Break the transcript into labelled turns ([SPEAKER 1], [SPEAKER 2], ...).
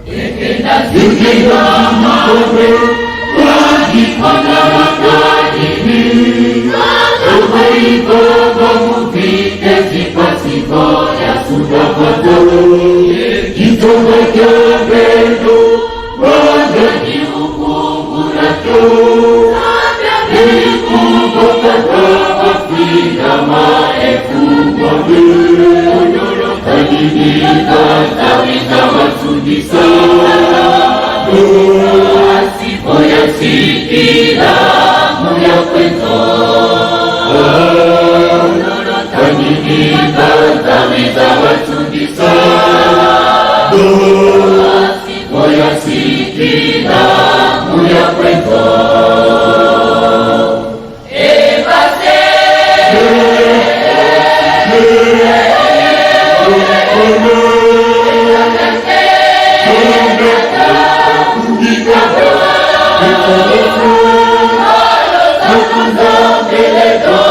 [SPEAKER 1] Ekenda zingina mawe, wajikona wakadini. Ewe ibogo mupike zipasipo ya suda patoro. Kitone kebendo, wagani ukungurato. Ikubo kata afida maefu mwabe. Kadini kata wita watsudisa. Asipo ya sikila moya kweto. Kadini kata wita watsudisa. Asipo ya sikila moya kweto. Let